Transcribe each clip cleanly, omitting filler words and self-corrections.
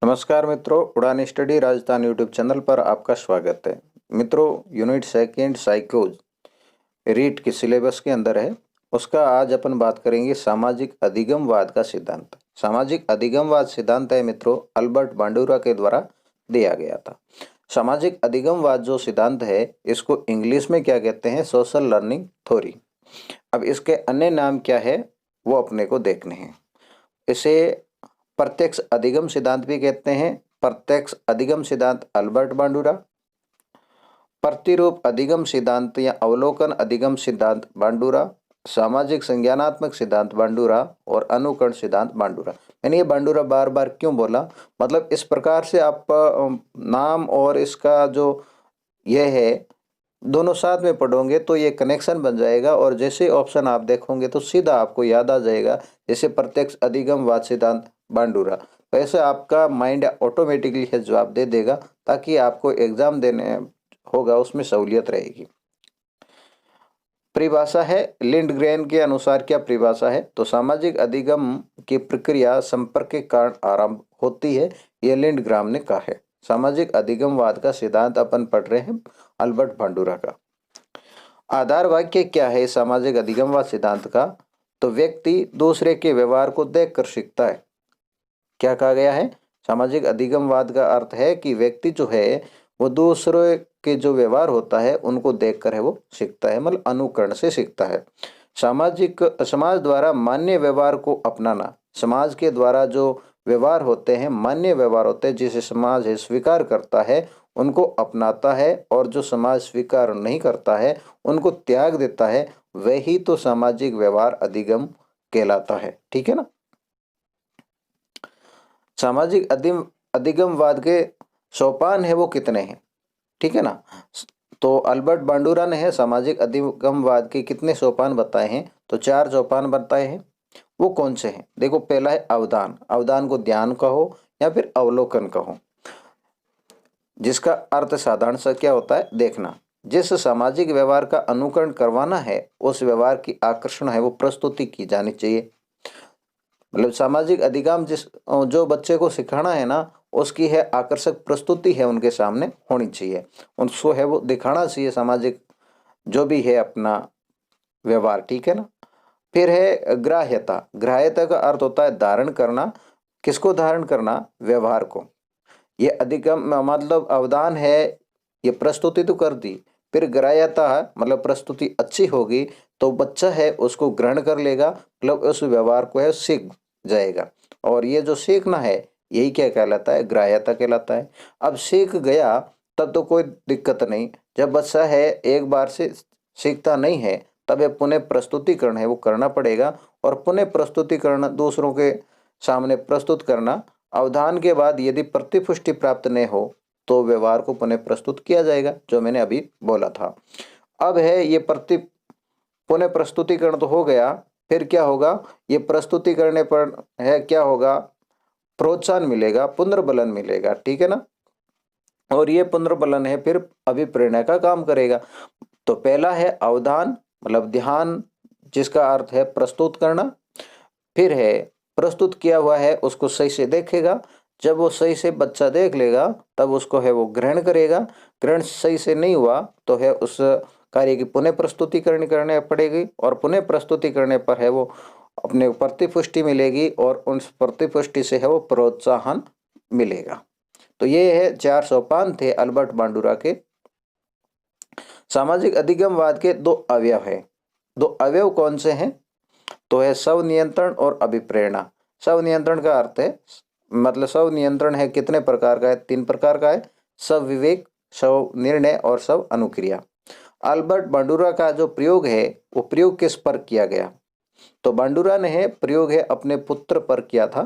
नमस्कार मित्रों, उड़ान स्टडी राजस्थान यूट्यूब चैनल पर आपका स्वागत है। मित्रों, यूनिट सेकंड साइकोज रीट के सिलेबस के अंदर है, उसका आज अपन बात करेंगे सामाजिक अधिगमवाद का सिद्धांत। सामाजिक अधिगमवाद सिद्धांत है मित्रों, अल्बर्ट बांडुरा के द्वारा दिया गया था। सामाजिक अधिगमवाद जो सिद्धांत है, इसको इंग्लिश में क्या कहते हैं? Social learning theory. अब इसके अन्य नाम क्या है वो अपने को देखने हैं। इसे प्रत्यक्ष अधिगम सिद्धांत भी कहते हैं। प्रत्यक्ष अधिगम सिद्धांत अल्बर्ट बांडुरा, प्रतिरूप अधिगम सिद्धांत या अवलोकन अधिगम सिद्धांत बांडुरा, सामाजिक संज्ञानात्मक सिद्धांत बांडुरा और अनुकरण सिद्धांत बांडुरा। मैंने ये बांडुरा बार बार क्यों बोला? मतलब इस प्रकार से आप नाम और इसका जो यह है दोनों साथ में पढ़ोगे तो ये कनेक्शन बन जाएगा, और जैसे ऑप्शन आप देखोगे तो सीधा आपको याद आ जाएगा। जैसे प्रत्यक्ष अधिगमवाद सिद्धांत बांडुरा, तो ऐसे आपका माइंड ऑटोमेटिकली है जवाब दे देगा, ताकि आपको एग्जाम देने होगा उसमें सहूलियत रहेगी। परिभाषा है लिंडग्रेन के अनुसार। क्या परिभाषा है? तो सामाजिक अधिगम की प्रक्रिया संपर्क के कारण आरंभ होती है, यह लिंडग्राम ने कहा है। सामाजिक अधिगमवाद का सिद्धांत अपन पढ़ रहे हैं अल्बर्ट बांडुरा का। आधार वाक्य क्या है सामाजिक अधिगमवाद सिद्धांत का? तो व्यक्ति दूसरे के व्यवहार को देखकर सीखता है। क्या कहा गया है? सामाजिक अधिगमवाद का अर्थ है कि व्यक्ति जो है वो दूसरे के जो व्यवहार होता है उनको देखकर है वो सीखता है, मतलब अनुकरण से सीखता है। समाज द्वारा मान्य व्यवहार को अपनाना। समाज के द्वारा जो व्यवहार होते हैं, मान्य व्यवहार होते हैं, जिसे समाज है स्वीकार करता है, उनको अपनाता है, और जो समाज स्वीकार नहीं करता है उनको त्याग देता है, वही तो सामाजिक व्यवहार अधिगम कहलाता है। ठीक है ना? सामाजिक अधिगमवाद के सोपान है वो कितने हैं? ठीक है ना? तो अल्बर्ट बांडुरा ने है सामाजिक अधिगमवाद के कितने सोपान बताए हैं? तो 4 सोपान बताए हैं। वो कौन से हैं? देखो, पहला है अवधान। अवधान को ध्यान कहो या फिर अवलोकन कहो, जिसका अर्थ साधारण सा क्या होता है? देखना। जिस सामाजिक व्यवहार का अनुकरण करवाना है, उस व्यवहार की आकर्षण है वो प्रस्तुति की जानी चाहिए। मतलब सामाजिक अधिगम जो बच्चे को सिखाना है ना, उसकी है आकर्षक प्रस्तुति है उनके सामने होनी चाहिए, उसको है वो दिखाना चाहिए सामाजिक जो भी है अपना व्यवहार। ठीक है ना? फिर है ग्राह्यता। ग्राह्यता का अर्थ होता है धारण करना। किसको धारण करना? व्यवहार को। ये अधिगम मतलब अवधान है, ये प्रस्तुति तो कर दी, फिर ग्राह्यता है मतलब प्रस्तुति अच्छी होगी तो बच्चा है उसको ग्रहण कर लेगा, मतलब उस व्यवहार को है सीख जाएगा। और ये जो सीखना है यही क्या कहलाता है? ग्राह्यता कहलाता है। अब सीख गया तब तो कोई दिक्कत नहीं। जब बच्चा है एक बार से सीखता नहीं है, तब ये पुनः प्रस्तुतिकरण है वो करना पड़ेगा, और पुनः प्रस्तुतिकरण दूसरों के सामने प्रस्तुत करना। अवधान के बाद यदि प्रतिपुष्टि प्राप्त न हो तो व्यवहार को पुनः प्रस्तुत किया जाएगा, जो मैंने अभी बोला था। अब है ये पुनः प्रस्तुतिकरण तो हो गया, फिर क्या होगा? ये प्रस्तुति करने पर है क्या होगा? प्रोत्साहन मिलेगा, पुनर्बलन मिलेगा। ठीक है ना? और ये पुनर्बलन है फिर अभिप्रेरणा का काम करेगा। तो पहला है अवधान, मतलब ध्यान, जिसका अर्थ है प्रस्तुत करना। फिर है प्रस्तुत किया हुआ है उसको सही से देखेगा। जब वो सही से बच्चा देख लेगा तब उसको है वो ग्रहण करेगा। ग्रहण सही से नहीं हुआ तो है उस कार्य की पुनः प्रस्तुतिकरण करने पड़ेगी, और पुनः प्रस्तुति करने पर है वो अपने प्रतिपुष्टि मिलेगी, और उन प्रतिपुष्टि से है वो प्रोत्साहन मिलेगा। तो ये है 4 सोपान थे अल्बर्ट बांडुरा के। सामाजिक अधिगमवाद के 2 अवयव है। 2 अवयव कौन से हैं? तो है स्व नियंत्रण और अभिप्रेरणा। स्व नियंत्रण का अर्थ है, मतलब स्व नियंत्रण है कितने प्रकार का है? 3 प्रकार का है। स्व विवेक, स्व निर्णय और स्व अनुक्रिया। अल्बर्ट बांडुरा का जो प्रयोग है वो प्रयोग किस पर किया गया? तो बांडुरा ने है प्रयोग है अपने पुत्र पर किया था।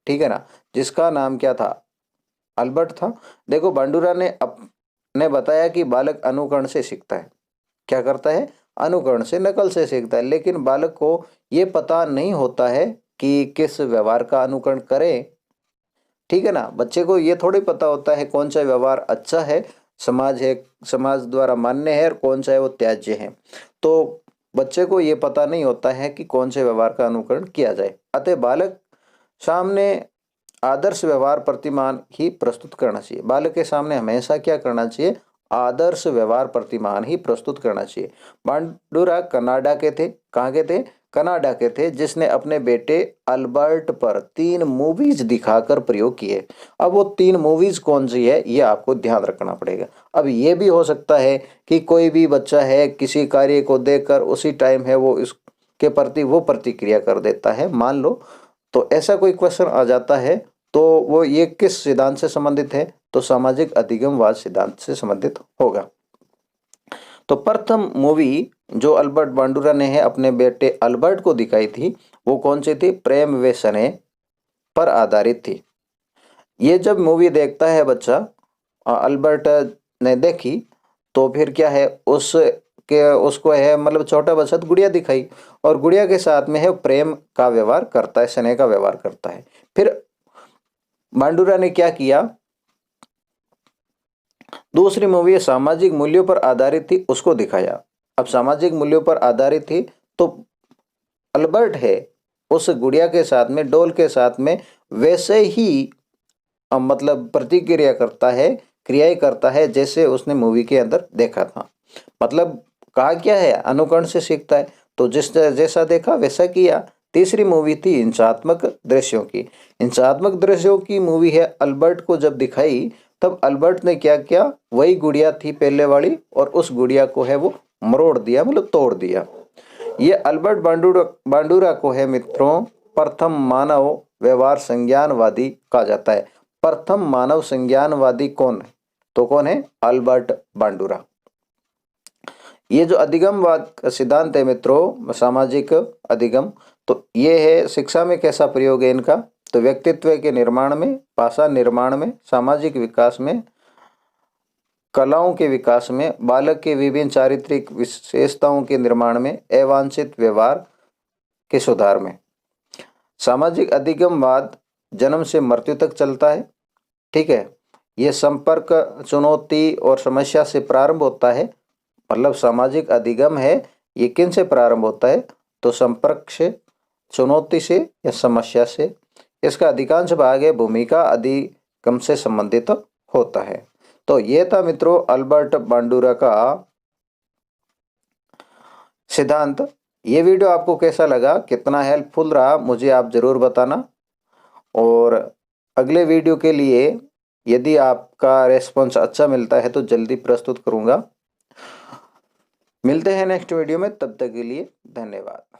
ठीक है ना? जिसका नाम क्या था? अल्बर्ट था। देखो, बांडुरा ने बताया कि बालक अनुकरण से सीखता है। क्या करता है? अनुकरण से, नकल से सीखता है। लेकिन बालक को ये पता नहीं होता है कि किस व्यवहार का अनुकरण करें। ठीक है ना? बच्चे को ये थोड़ी पता होता है कौन सा व्यवहार अच्छा है, समाज द्वारा मान्य है, और कौन सा है वो त्याज्य है। तो बच्चे को ये पता नहीं होता है कि कौन से व्यवहार का अनुकरण किया जाए। अतः बालक सामने आदर्श व्यवहार प्रतिमान ही प्रस्तुत करना चाहिए। बालक के सामने हमेशा क्या करना चाहिए? आदर्श व्यवहार प्रतिमान ही प्रस्तुत करना चाहिए। बांडुरा कनाडा के थे। कहाँ के थे? कनाडा के थे, जिसने अपने बेटे अल्बर्ट पर 3 मूवीज दिखाकर प्रयोग किए। अब वो 3 मूवीज कौन सी है ये आपको ध्यान रखना पड़ेगा। अब ये भी हो सकता है कि कोई भी बच्चा है किसी कार्य को देखकर उसी टाइम है वो इसके प्रति वो प्रतिक्रिया कर देता है, मान लो, तो ऐसा कोई क्वेश्चन आ जाता है तो वो ये किस सिद्धांत से संबंधित है? तो सामाजिक अधिगमवाद सिद्धांत से संबंधित होगा। तो प्रथम मूवी जो अल्बर्ट बांडुरा ने है अपने बेटे अल्बर्ट को दिखाई थी वो कौन सी थी? प्रेम व स्नेह पर आधारित थी। ये जब मूवी देखता है बच्चा, अल्बर्ट ने देखी, तो फिर क्या है उसको है मतलब छोटा बच्चा तो गुड़िया दिखाई और गुड़िया के साथ में है प्रेम का व्यवहार करता है, स्नेह का व्यवहार करता है। फिर बांडुरा ने क्या किया? दूसरी मूवी सामाजिक मूल्यों पर आधारित थी, उसको दिखाया। अब सामाजिक मूल्यों पर आधारित थी तो अल्बर्ट है उस गुड़िया के साथ में, डॉल के साथ में वैसे ही मतलब प्रतिक्रिया करता है, क्रियाएं करता है जैसे उसने मूवी के अंदर देखा था। मतलब कहा क्या है? अनुकरण से सीखता है, तो जिस जैसा देखा वैसा किया। तीसरी मूवी थी हिंसात्मक दृश्यों की। हिंसात्मक दृश्यों की मूवी है अल्बर्ट को जब दिखाई तब अल्बर्ट ने क्या किया? वही गुड़िया थी पहले वाली और उस गुड़िया को है वो मरोड़ दिया, मतलब तोड़ दिया। ये अल्बर्ट बांडुरा को है मित्रों प्रथम मानव व्यवहार संज्ञानवादी कहा जाता है। प्रथम मानव संज्ञानवादी कौन है? तो कौन है? अल्बर्ट बांडुरा। ये जो अधिगमवाद का सिद्धांत है मित्रों, सामाजिक अधिगम, तो ये है शिक्षा में कैसा प्रयोग है इनका? तो व्यक्तित्व के निर्माण में, भाषा निर्माण में, सामाजिक विकास में, कलाओं के विकास में, बालक के विभिन्न चारित्रिक विशेषताओं के निर्माण में, अवांछित व्यवहार के सुधार में। सामाजिक अधिगमवाद जन्म से मृत्यु तक चलता है। ठीक है, यह संपर्क, चुनौती और समस्या से प्रारंभ होता है। मतलब सामाजिक अधिगम है ये किन से प्रारंभ होता है? तो संपर्क से, चुनौती से या समस्या से। इसका अधिकांश भाग है भूमिका अधिगम से संबंधित होता है। तो यह था मित्रों अल्बर्ट बांडुरा का सिद्धांत। ये वीडियो आपको कैसा लगा, कितना हेल्पफुल रहा, मुझे आप जरूर बताना। और अगले वीडियो के लिए यदि आपका रेस्पॉन्स अच्छा मिलता है तो जल्दी प्रस्तुत करूंगा। मिलते हैं नेक्स्ट वीडियो में, तब तक के लिए धन्यवाद।